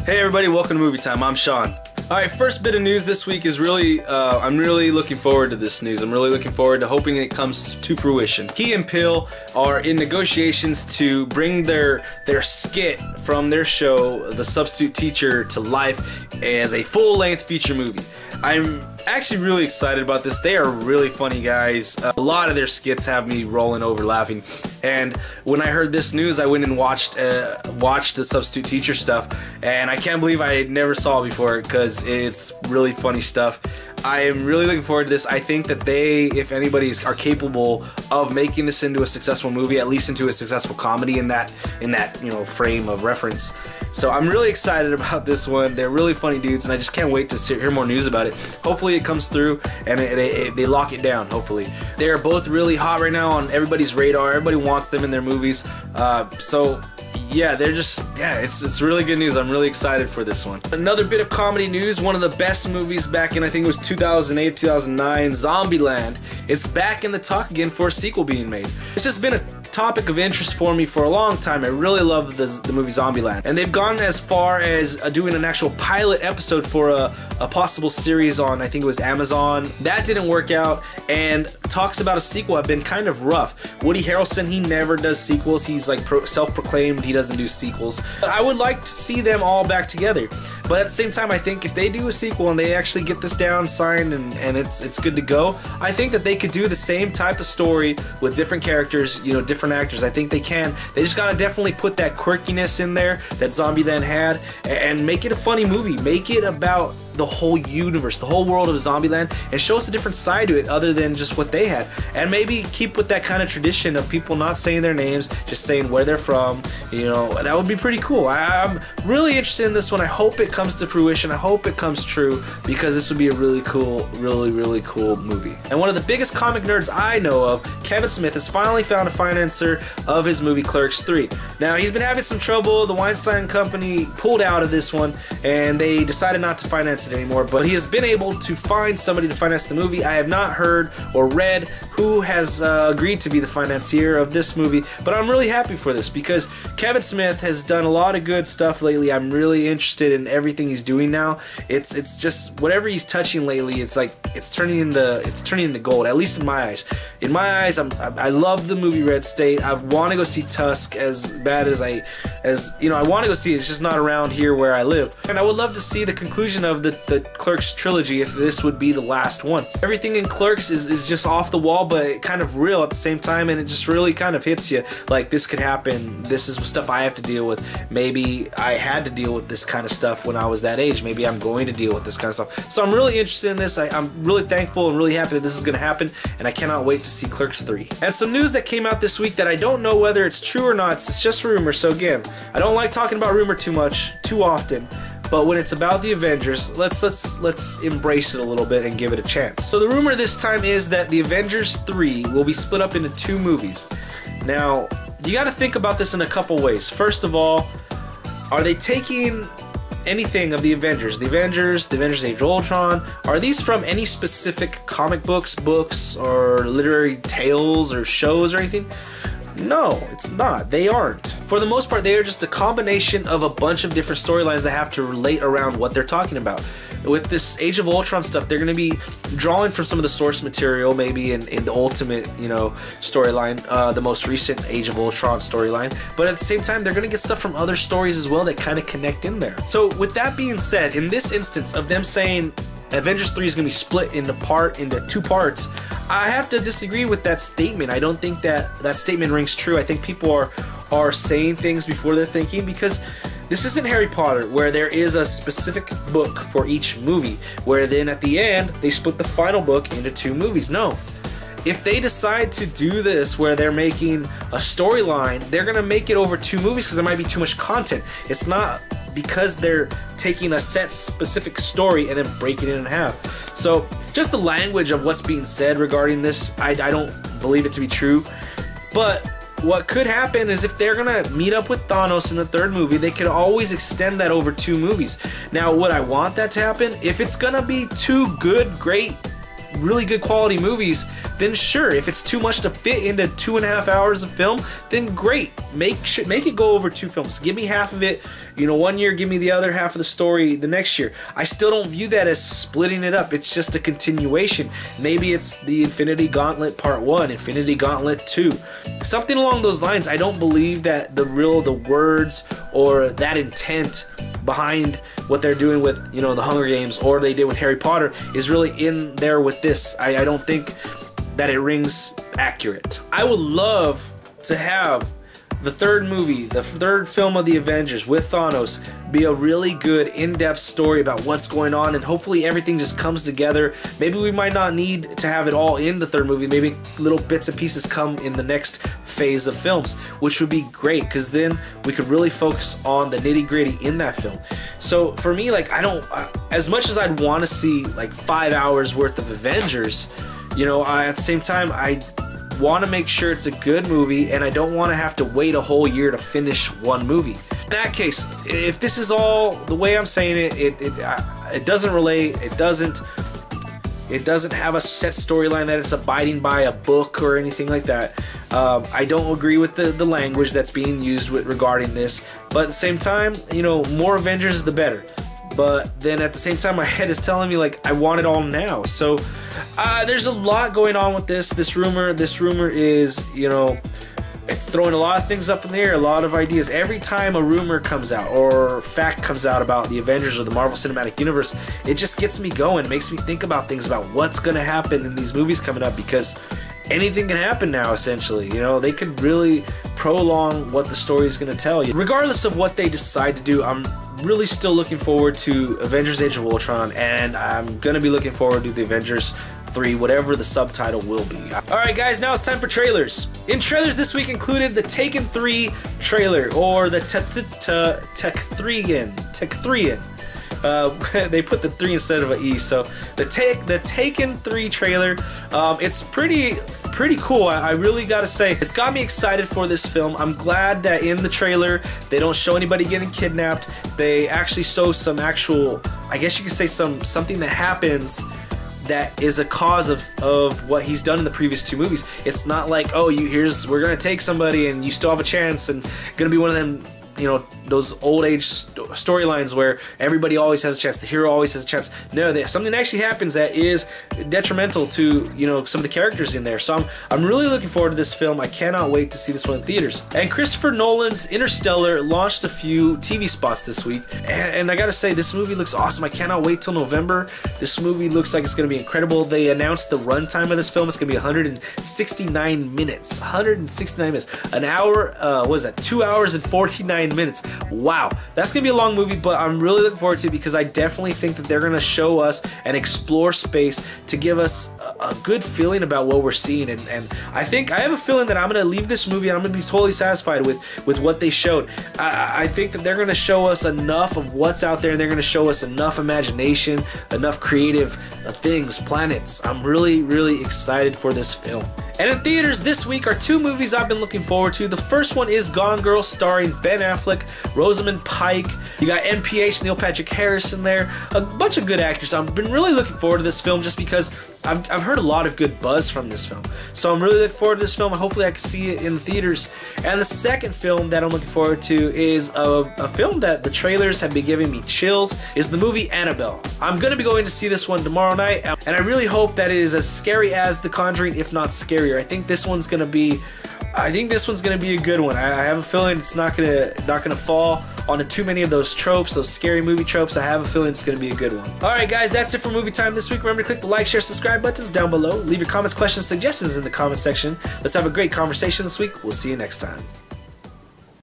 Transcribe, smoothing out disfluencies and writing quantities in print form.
Hey everybody, welcome to Movie Time. I'm Sean. Alright, first bit of news this week is really, I'm really looking forward to this news. I'm really looking forward to hoping it comes to fruition. He and Peele are in negotiations to bring their skit from their show, The Substitute Teacher, to life as a full-length feature movie. I'm actually really excited about this. They are really funny guys. A lot of their skits have me rolling over laughing. And when I heard this news, I went and watched the Substitute Teacher stuff, and I can't believe I never saw it before because it's really funny stuff. I am really looking forward to this. I think that they, if anybody, are capable of making this into a successful movie, at least into a successful comedy in that frame of reference. So I'm really excited about this one. They're really funny dudes, and I just can't wait to hear more news about it. Hopefully it comes through and they lock it down, hopefully. They're both really hot right now on everybody's radar. Everybody wants them in their movies. So yeah, it's really good news. I'm really excited for this one. Another bit of comedy news, one of the best movies back in, I think it was 2008, 2009, Zombieland. It's back in the talk again for a sequel being made. It's just been a topic of interest for me for a long time. I really love the movie Zombieland, and they've gone as far as doing an actual pilot episode for a possible series on, I think it was Amazon. That didn't work out, and talks about a sequel have been kind of rough. Woody Harrelson, he never does sequels. He's like self-proclaimed he doesn't do sequels. But I would like to see them all back together. But at the same time, I think if they do a sequel and they actually get this down, signed, and it's good to go, I think that they could do the same type of story with different characters, you know, different actors. I think they can. They just gotta definitely put that quirkiness in there that Zombieland had, and make it a funny movie. Make it about the whole universe, the whole world of Zombieland, and show us a different side to it other than just what they had. And maybe keep with that kind of tradition of people not saying their names, just saying where they're from. You know, that would be pretty cool. I'm really interested in this one. I hope it comes to fruition. I hope it comes true, because this would be a really cool, really cool movie. And one of the biggest comic nerds I know of, Kevin Smith, has finally found a financer of his movie Clerks 3. Now, he's been having some trouble. The Weinstein Company pulled out of this one, and they decided not to finance it anymore, but he has been able to find somebody to finance the movie. I have not heard or read who has agreed to be the financier of this movie, but I'm really happy for this because Kevin Smith has done a lot of good stuff lately. I'm really interested in everything he's doing now. It's just whatever he's touching lately, it's like it's turning into gold, at least in my eyes. In my eyes, I love the movie Red State. I want to go see Tusk as bad as I want to go see it. It's just not around here where I live. And I would love to see the conclusion of the Clerks trilogy if this would be the last one. Everything in Clerks is just off the wall, but kind of real at the same time, and it just really kind of hits you like this could happen. This is stuff I have to deal with. Maybe I had to deal with this kind of stuff when I was that age. Maybe I'm going to deal with this kind of stuff. So I'm really interested in this. I'm really thankful and really happy that this is going to happen, and I cannot wait to see Clerks 3. And some news that came out this week that I don't know whether it's true or not. It's just rumor. So again, I don't like talking about rumor too often. But when it's about the Avengers, let's embrace it a little bit and give it a chance. So the rumor this time is that the Avengers 3 will be split up into 2 movies. Now, you got to think about this in a couple ways. First of all, are they taking anything of the Avengers? The Avengers Age of Ultron, are these from any specific comic books, or literary tales or shows or anything? No, it's not. They aren't. For the most part, they are just a combination of a bunch of different storylines that have to relate around what they're talking about. With this Age of Ultron stuff, they're going to be drawing from some of the source material, maybe in the ultimate, storyline, the most recent Age of Ultron storyline. But at the same time, they're going to get stuff from other stories as well that kind of connect in there. So with that being said, in this instance of them saying Avengers 3 is going to be split into 2 parts, I have to disagree with that statement. I don't think that statement rings true. I think people are saying things before they're thinking, because this isn't Harry Potter where there is a specific book for each movie, where then at the end they split the final book into 2 movies. No. If they decide to do this where they're making a storyline, they're going to make it over 2 movies because there might be too much content. It's not because they're taking a set specific story and then breaking it in half. So just the language of what's being said regarding this, I don't believe it to be true. But what could happen is if they're gonna meet up with Thanos in the 3rd movie, they could always extend that over 2 movies. Now, would I want that to happen? If it's gonna be 2 good, great really good quality movies, then sure. If it's too much to fit into 2.5 hours of film, then great. Make it go over 2 films. Give me half of it, you know, one year, give me the other half of the story the next year. I still don't view that as splitting it up. It's just a continuation. Maybe it's the Infinity Gauntlet Part 1, Infinity Gauntlet 2. Something along those lines. I don't believe that the words or that intent behind what they're doing with, you know, the Hunger Games, or they did with Harry Potter, is really in there with this. I don't think that it rings accurate. I would love to have the third movie, the third film of the Avengers with Thanos, be a really good in-depth story about what's going on, and hopefully everything just comes together. Maybe we might not need to have it all in the third movie. Maybe little bits and pieces come in the next phase of films, which would be great, because then we could really focus on the nitty-gritty in that film. So for me, like, I don't, as much as I'd want to see like 5 hours worth of Avengers, you know, at the same time, I want to make sure it's a good movie, and I don't want to have to wait a whole year to finish one movie. In that case, if this is all the way I'm saying it doesn't relate, it doesn't have a set storyline that it's abiding by a book or anything like that. I don't agree with the language that's being used regarding this, but at the same time, you know, more Avengers is the better. But then at the same time, my head is telling me, like, I want it all now. So there's a lot going on with this rumor. This rumor is, you know, it's throwing a lot of things up in the air, a lot of ideas. Every time a rumor comes out or fact comes out about the Avengers or the Marvel Cinematic Universe, it just gets me going, makes me think about things, about what's going to happen in these movies coming up, because anything can happen now, essentially. You know, they could really prolong what the story is going to tell you. Regardless of what they decide to do, I'm really still looking forward to Avengers Age of Ultron, and I'm going to be looking forward to the Avengers 3, whatever the subtitle will be. Alright guys, now it's time for trailers. In trailers this week included the Taken 3 trailer, or the Tech3. They put the 3 instead of an E, so the Taken 3 trailer. It's pretty cool. I really gotta say, it's got me excited for this film. I'm glad that in the trailer they don't show anybody getting kidnapped. They actually show some actual, I guess you could say, something that happens that is a cause of what he's done in the previous 2 movies. It's not like, oh, we're gonna take somebody and you still have a chance, and gonna be one of them, you know, those old age storylines where everybody always has a chance, the hero always has a chance. No, something actually happens that is detrimental to, you know, some of the characters in there. So I'm really looking forward to this film. I cannot wait to see this one in theaters. And Christopher Nolan's Interstellar launched a few TV spots this week, and I gotta say, this movie looks awesome. I cannot wait till November. This movie looks like it's gonna be incredible. They announced the runtime of this film. It's gonna be 169 minutes. 169 minutes. An hour, what is that? 2 hours and 49 minutes. Wow, that's gonna be a long movie, but I'm really looking forward to it, because I definitely think that they're gonna show us and explore space to give us a good feeling about what we're seeing. And I have a feeling that I'm gonna leave this movie and I'm gonna be totally satisfied with what they showed. I think that they're gonna show us enough of what's out there, and they're gonna show us enough imagination, enough creative things, planets. I'm really excited for this film. And in theaters this week are 2 movies I've been looking forward to. The first one is Gone Girl, starring Ben Affleck, Rosamund Pike. You got NPH, Neil Patrick Harris in there. A bunch of good actors. I've been really looking forward to this film just because I've heard a lot of good buzz from this film. So I'm really looking forward to this film, and hopefully I can see it in the theaters. And the second film that I'm looking forward to is a film that the trailers have been giving me chills, is the movie Annabelle. I'm going to be going to see this one tomorrow night, and I really hope that it is as scary as The Conjuring, if not scarier. I think this one's going to be a good one. I have a feeling it's not gonna fall onto too many of those tropes, those scary movie tropes. I have a feeling it's gonna be a good one. Alright guys, that's it for movie time this week. Remember to click the like, share, subscribe buttons down below. Leave your comments, questions, suggestions in the comment section. Let's have a great conversation this week. We'll see you next time.